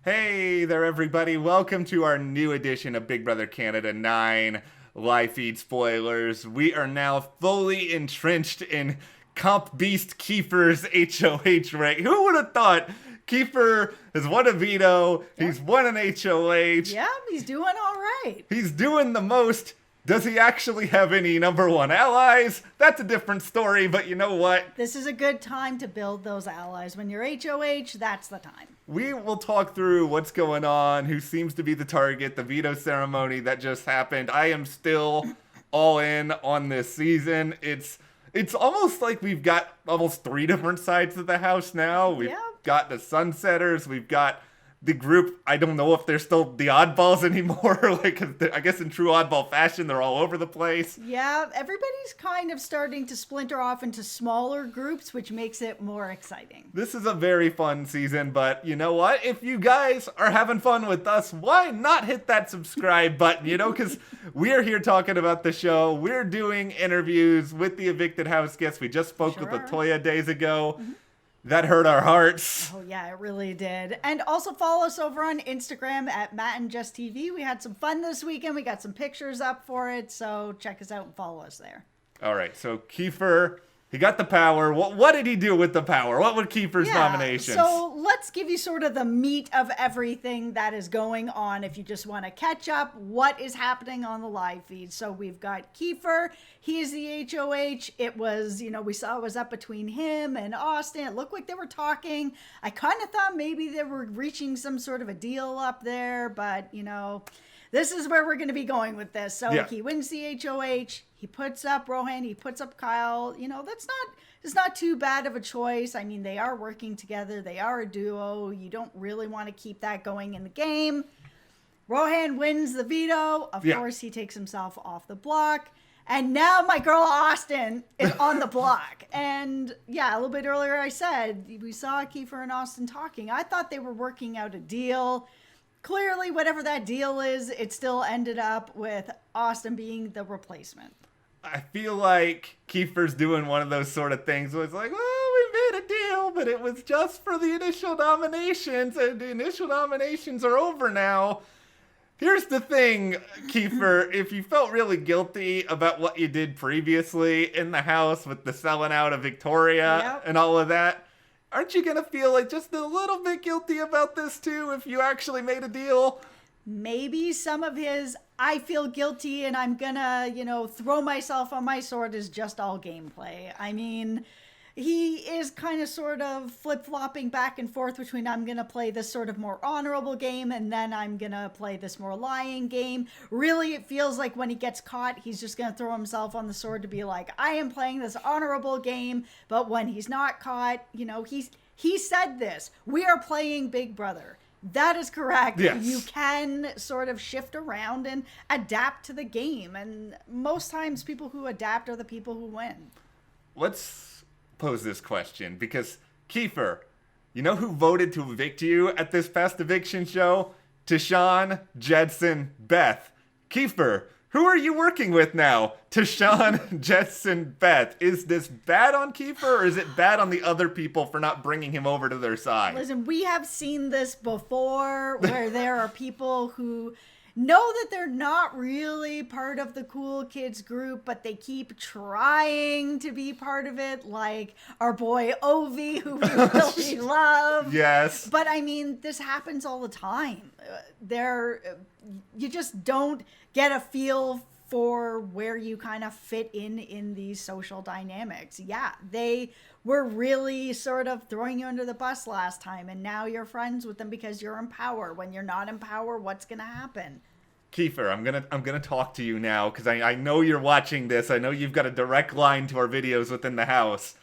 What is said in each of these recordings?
Hey there, everybody. Welcome to our new edition of Big Brother Canada 9 live feed spoilers. We are now fully entrenched in Comp Beast Kiefer's HOH rank. Who would have thought Kiefer has won a veto, he's won an HOH. Yeah, he's doing all right. He's doing the most. Does he actually have any number one allies? That's a different story, but you know what? This is a good time to build those allies. When you're HOH, that's the time. We will talk through what's going on, who seems to be the target, the veto ceremony that just happened. I am still all in on this season. It's almost like we've got almost 3 different sides of the house now. We've got the Sunsetters, we've got the group. I don't know if they're still the oddballs anymore. I guess in true oddball fashion, they're all over the place. Yeah, everybody's kind of starting to splinter off into smaller groups, which makes it more exciting. This is a very fun season, but you know what? If you guys are having fun with us, why not hit that subscribe button, because we're here talking about the show. We're doing interviews with the evicted house guests. We just spoke with LATOYA days ago. That hurt our hearts. Oh, yeah, it really did. And also follow us over on Instagram at Matt and Jess TV. We had some fun this weekend. We got some pictures up for it. So check us out and follow us there. All right. So Kiefer, he got the power. What did he do with the power? What were Kiefer's nominations? So let's give you sort of the meat of everything that is going on if you just want to catch up what is happening on the live feed. So we've got Kiefer. He is the HOH. It was, we saw it was up between him and Austin. It looked like they were talking. I kind of thought maybe they were reaching some sort of a deal up there, but, this is where we're going to be going with this. So he wins the HOH. He puts up Rohan. He puts up Kyle. It's not too bad of a choice. I mean, they are working together. They are a duo. You don't really want to keep that going in the game. Rohan wins the veto. Of course, he takes himself off the block. And now my girl Austin is on the block. And a little bit earlier I said, we saw Kiefer and Austin talking. I thought they were working out a deal. Clearly, whatever that deal is, it still ended up with Austin being the replacement. I feel like Kiefer's doing one of those sort of things where it's like, well, we made a deal, but it was just for the initial nominations, and the initial nominations are over now. Here's the thing, Kiefer, if you felt really guilty about what you did previously in the house with the selling out of Victoria and all of that, aren't you going to feel like just a little bit guilty about this too if you actually made a deal? Maybe some of his, I feel guilty and I'm going to, throw myself on my sword is just all gameplay. I mean, he is kind of sort of flip-flopping back and forth between I'm going to play this sort of more honorable game and then I'm going to play this more lying game. Really, it feels like when he gets caught, he's just going to throw himself on the sword to be like, I am playing this honorable game. But when he's not caught, he said this, we are playing Big Brother. That is correct. Yes. You can sort of shift around and adapt to the game. And most times people who adapt are the people who win. Let's pose this question, because Kiefer, you know who voted to evict you at this past eviction show? Tashawn, Jedson, Beth. Kiefer, who are you working with now? Tashawn, Jedson, Beth. Is this bad on Kiefer, or is it bad on the other people for not bringing him over to their side? Listen, we have seen this before where there are people who know that they're not really part of the cool kids group, but they keep trying to be part of it, like our boy Ovi, who we really love. Yes. But I mean, this happens all the time. You just don't get a feel for where you kind of fit in these social dynamics. Yeah, they were really sort of throwing you under the bus last time, and now you're friends with them because you're in power. When you're not in power, what's going to happen? Kiefer, I'm gonna talk to you now, because I know you're watching this. I know you've got a direct line to our videos within the house.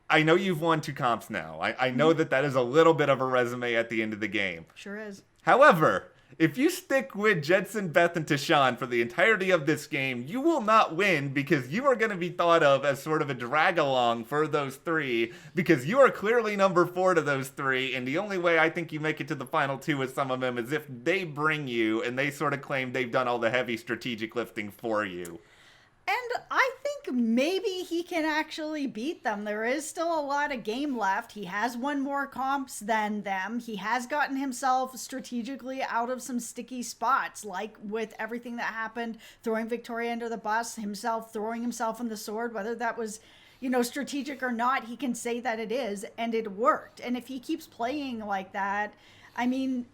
I know you've won 2 comps now. I know that is a little bit of a resume at the end of the game. Sure is. However, if you stick with Jedson, Beth, and Tashawn for the entirety of this game, you will not win, because you are going to be thought of as sort of a drag-along for those 3, because you are clearly number 4 to those 3, and the only way I think you make it to the final 2 with some of them is if they bring you, and they sort of claim they've done all the heavy strategic lifting for you. And I think maybe he can actually beat them. There is still a lot of game left. He has won more comps than them. He has gotten himself strategically out of some sticky spots, like with everything that happened, throwing Victoria under the bus, himself throwing himself on the sword, whether that was, strategic or not, he can say that it is, and it worked. And if he keeps playing like that, I mean,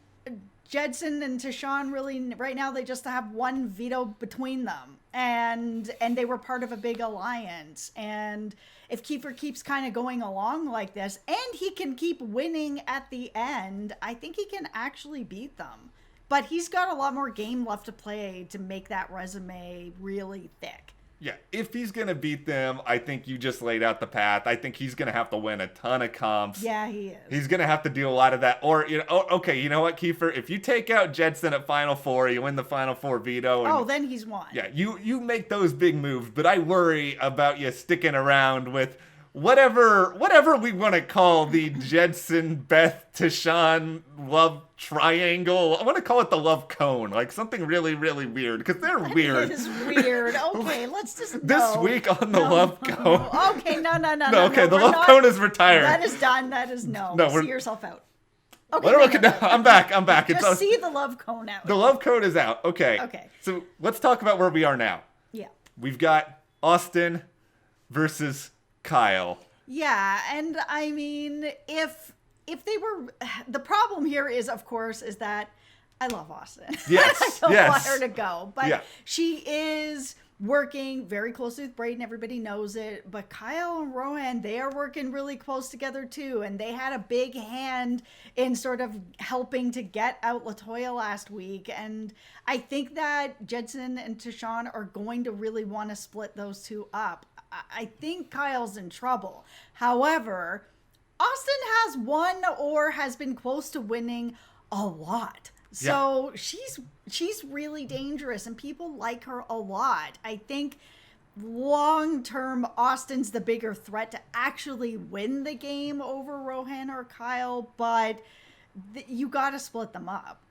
Jedson and Tashawn really, right now, they just have one veto between them. And they were part of a big alliance. And if Kiefer keeps kind of going along like this, and he can keep winning at the end, I think he can actually beat them. But he's got a lot more game left to play to make that resume really thick. Yeah, if he's going to beat them, I think you just laid out the path. I think he's going to have to win a ton of comps. Yeah, he is. He's going to have to do a lot of that. Or, okay, you know what, Kiefer? If you take out Jedson at Final Four, you win the Final Four veto. And, then he's won. Yeah, you make those big moves, but I worry about you sticking around with whatever we want to call the Jedson, Beth, Tashawn love triangle. I want to call it the love cone, like something really, really weird, because they're weird. It is weird. Okay, let's just This week on the love cone. Okay, no. Okay, the love cone is retired. That is done. That is no. See yourself out. Okay, no, I'm back. Just see the love cone out. The love cone is out. Okay. So let's talk about where we are now. Yeah. We've got Austin versus Kyle. Yeah, and I mean, if they were, the problem here is, of course, is that I love Austin. Yes, I don't want her to go, but she is working very closely with Braden. Everybody knows it. But Kyle and Rohan, they are working really close together too, and they had a big hand in sort of helping to get out LATOYA last week. And I think that Jedson and Tashawn are going to really want to split those two up. I think Kyle's in trouble. However, Austin has won or has been close to winning a lot. So she's really dangerous and people like her a lot. I think long term, Austin's the bigger threat to actually win the game over Rohan or Kyle, but you got to split them up.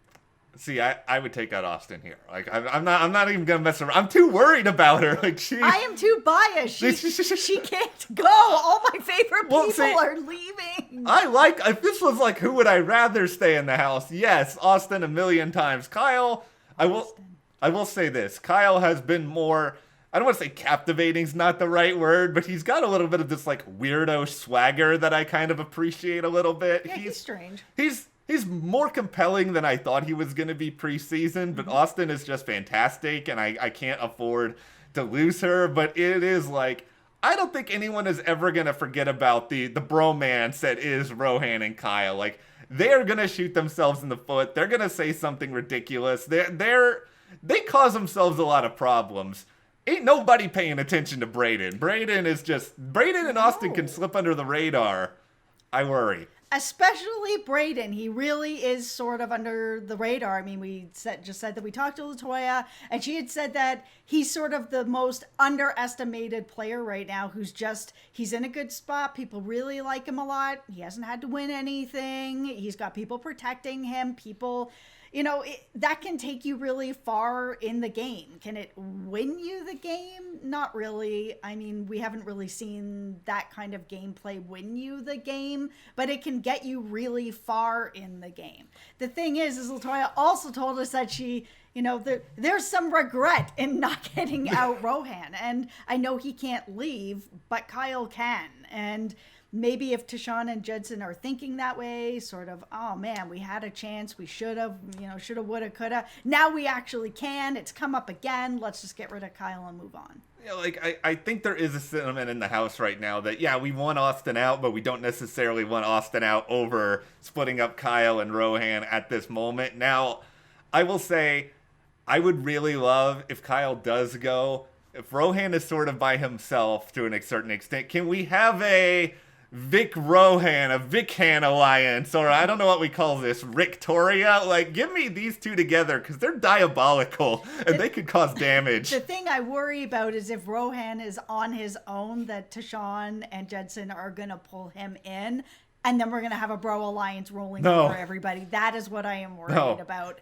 See, I would take out Austin here. Like, I'm not even gonna mess around. I'm too worried about her. Like, I am too biased. She can't go. All my favorite people are leaving. If this was like, who would I rather stay in the house? Yes, Austin a million times. Kyle, I will say this. Kyle has been more, I don't want to say captivating's not the right word, but he's got a little bit of this like weirdo swagger that I kind of appreciate a little bit. Yeah, he's strange. He's more compelling than I thought he was going to be preseason, but Austin is just fantastic, and I can't afford to lose her. But it is like, I don't think anyone is ever going to forget about the bromance that is Rohan and Kyle. Like, they're going to shoot themselves in the foot. They're going to say something ridiculous. They cause themselves a lot of problems. Ain't nobody paying attention to Braden. Braden and Austin can slip under the radar. I worry. Especially Braden. He really is sort of under the radar. I mean, we just said that we talked to LATOYA, and she had said that he's sort of the most underestimated player right now he's in a good spot. People really like him a lot. He hasn't had to win anything. He's got people protecting him. People, that can take you really far in the game. Can it win you the game? Not really. I mean, we haven't really seen that kind of gameplay win you the game, but it can get you really far in the game. The thing is LATOYA also told us that she, there's some regret in not getting out Rohan. And I know he can't leave, but Kyle can. And maybe if Tashawn and Jedson are thinking that way, sort of, oh man, we had a chance, we should have, woulda, coulda. Now we actually can. It's come up again. Let's just get rid of Kyle and move on. Yeah, like I think there is a sentiment in the house right now that, we want Austin out, but we don't necessarily want Austin out over splitting up Kyle and Rohan at this moment. Now, I will say, I would really love if Kyle does go. If Rohan is sort of by himself to a certain extent, can we have a Vic Rohan, a Vic-Han alliance, or I don't know what we call this, Victoria? Like, give me these two together, because they're diabolical, and they could cause damage. The thing I worry about is if Rohan is on his own, that Tashawn and Jedson are going to pull him in, and then we're going to have a bro alliance rolling over everybody. That is what I am worried about.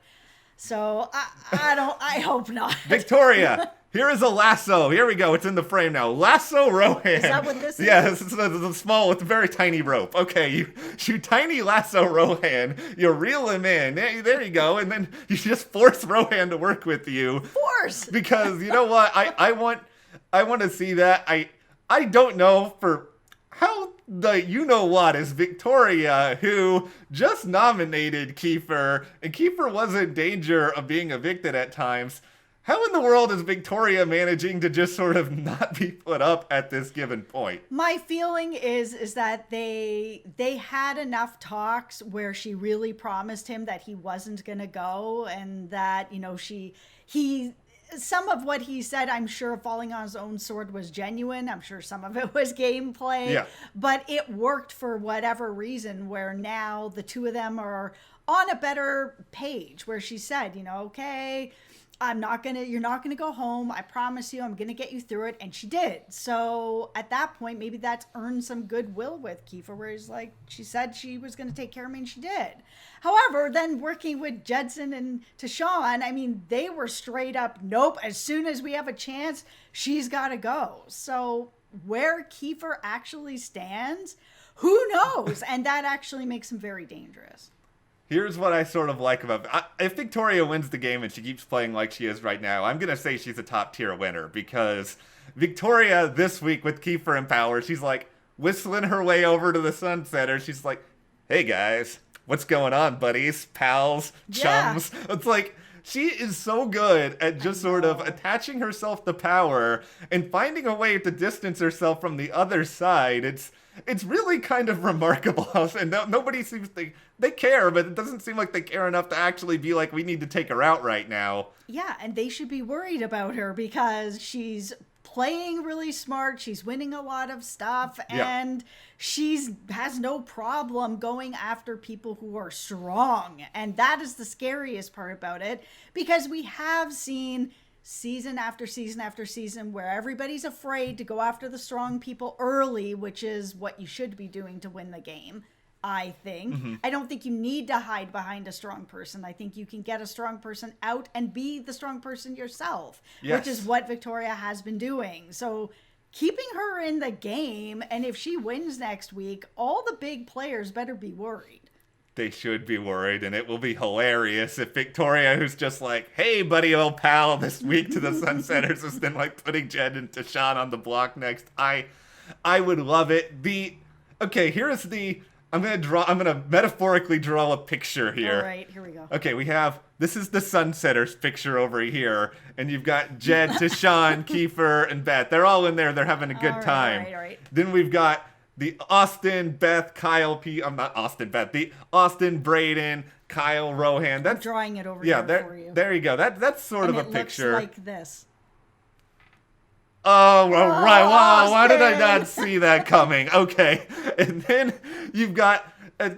So, I hope not. Victoria, Here is a lasso. Here we go. It's in the frame now. Lasso Rohan. Is that what this is? Yeah, it's a small, it's a very tiny rope. Okay, you tiny lasso Rohan. You reel him in. There you go. And then you just force Rohan to work with you. Force. Because you know what? I want to see that. I don't know for how the you-know-what is Victoria, who just nominated Kiefer, and Kiefer was in danger of being evicted at times. How in the world is Victoria managing to just sort of not be put up at this given point? My feeling is that they had enough talks where she really promised him that he wasn't going to go, and that, you know, some of what he said, I'm sure falling on his own sword was genuine. I'm sure some of it was gameplay. Yeah. But it worked for whatever reason, where now the two of them are on a better page, where she said, you know, okay, you're not gonna go home. I promise you, I'm gonna get you through it. And she did. So at that point, maybe that's earned some goodwill with Kiefer, where he's like, she said she was gonna take care of me, and she did. However, then working with Judson and Tashawn, I mean, they were straight up, nope, as soon as we have a chance, she's gotta go. So where Kiefer actually stands, who knows? And that actually makes him very dangerous. Here's what I sort of like about if Victoria wins the game and she keeps playing like she is right now, I'm going to say she's a top tier winner, because Victoria this week with Kiefer in power, she's like whistling her way over to the Sunsetter. She's like, hey guys, what's going on, buddies, pals, chums? Yeah. It's like, she is so good at just sort of attaching herself to power and finding a way to distance herself from the other side. It's really kind of remarkable, and nobody seems to, they care, but it doesn't seem like they care enough to actually be like, we need to take her out right now. Yeah, and they should be worried about her, because she's playing really smart, she's winning a lot of stuff, and she's has no problem going after people who are strong. And that is the scariest part about it, because we have seen season after season after season where everybody's afraid to go after the strong people early, which is what you should be doing to win the game, I think. Mm-hmm. I don't think you need to hide behind a strong person. I think you can get a strong person out and be the strong person yourself, which is what Victoria has been doing. So keeping her in the game, and if she wins next week, all the big players better be worried. They should be worried, and it will be hilarious if Victoria, who's just like, hey, buddy, old pal, this week to the Sunsetters, has been like putting Jed and Tashawn on the block next. I would love it. Okay, here's I'm gonna metaphorically draw a picture here. All right, here we go. Okay, this is the Sunsetters picture over here, and you've got Jed, Tashawn, Kiefer, and Beth. They're all in there. They're having a good time. All right. Then we've got the Austin, Beth, Kyle, I'm not Austin, Beth. The Austin, Braden, Kyle, Rohan. I'm drawing it over here for you. There you go. That's sort of a picture. It looks like this. Oh, right. Wow, why did I not see that coming? Okay. And then you've got a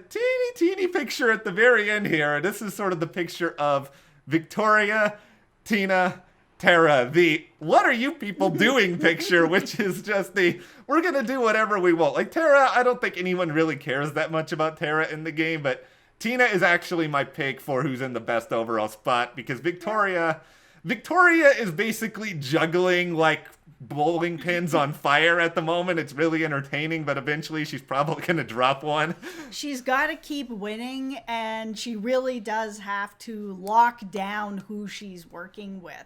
teeny picture at the very end here. This is sort of the picture of Victoria, Tina, Tara, the what are you people doing picture, which is just we're going to do whatever we want. Like Tara, I don't think anyone really cares that much about Tara in the game, but Tina is actually my pick for who's in the best overall spot, because Victoria is basically juggling like bowling pins on fire at the moment. It's really entertaining, but eventually she's probably going to drop one. She's got to keep winning, and she really does have to lock down who she's working with.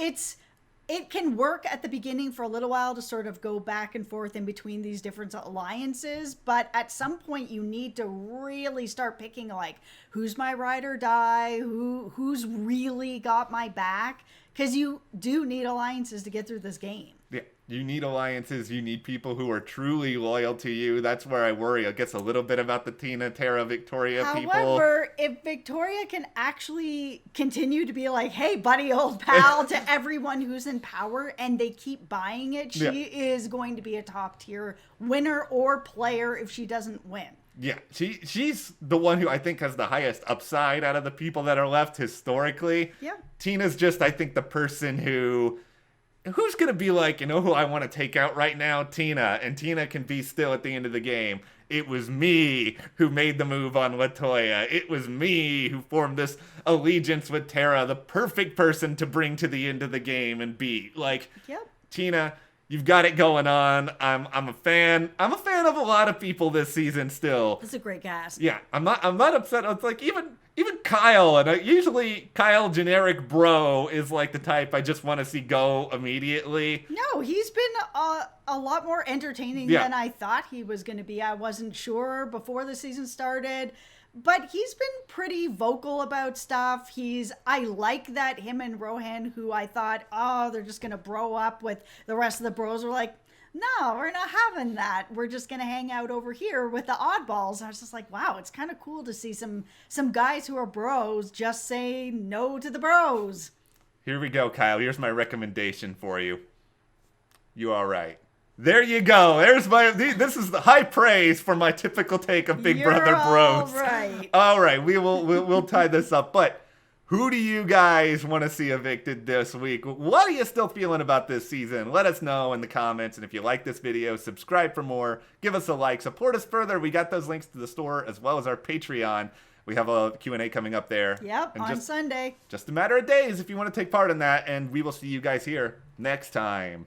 It can work at the beginning for a little while to sort of go back and forth in between these different alliances, but at some point you need to really start picking like, who's my ride or die, who's really got my back, because you do need alliances to get through this game. Yeah, you need alliances. You need people who are truly loyal to you. That's where I worry. It gets a little bit about the Tina, Tara, Victoria people. However, if Victoria can actually continue to be like, hey, buddy, old pal, to everyone who's in power, and they keep buying it, she is going to be a top tier winner or player if she doesn't win. Yeah, she's the one who I think has the highest upside out of the people that are left historically. Yeah. Tina's just, I think, the person who's going to be like, you know who I want to take out right now? Tina. And Tina can be still at the end of the game. It was me who made the move on LATOYA. It was me who formed this allegiance with Tara, the perfect person to bring to the end of the game and beat. Like, Yep. Tina, you've got it going on. I'm a fan. I'm a fan of a lot of people this season still. It's a great cast. Yeah, I'm not upset. It's like even Kyle, and usually Kyle generic bro is like the type I just want to see go immediately. No, he's been a lot more entertaining than I thought he was going to be. I wasn't sure before the season started, but he's been pretty vocal about stuff. I like that him and Rohan, who I thought, oh, they're just going to bro up with the rest of the bros, were like, no, we're not having that. We're just going to hang out over here with the oddballs. I was just like, wow, it's kind of cool to see some guys who are bros just say no to the bros. Here we go, Kyle. Here's my recommendation for you. You all right? There you go. This is the high praise for my typical take of Big Brother bros. All right. All right, we'll tie this up. But who do you guys want to see evicted this week? What are you still feeling about this season? Let us know in the comments. And if you like this video, subscribe for more. Give us a like. Support us further. We got those links to the store as well as our Patreon. We have a Q&A coming up there. Yep, and on Sunday. Just a matter of days if you want to take part in that. And we will see you guys here next time.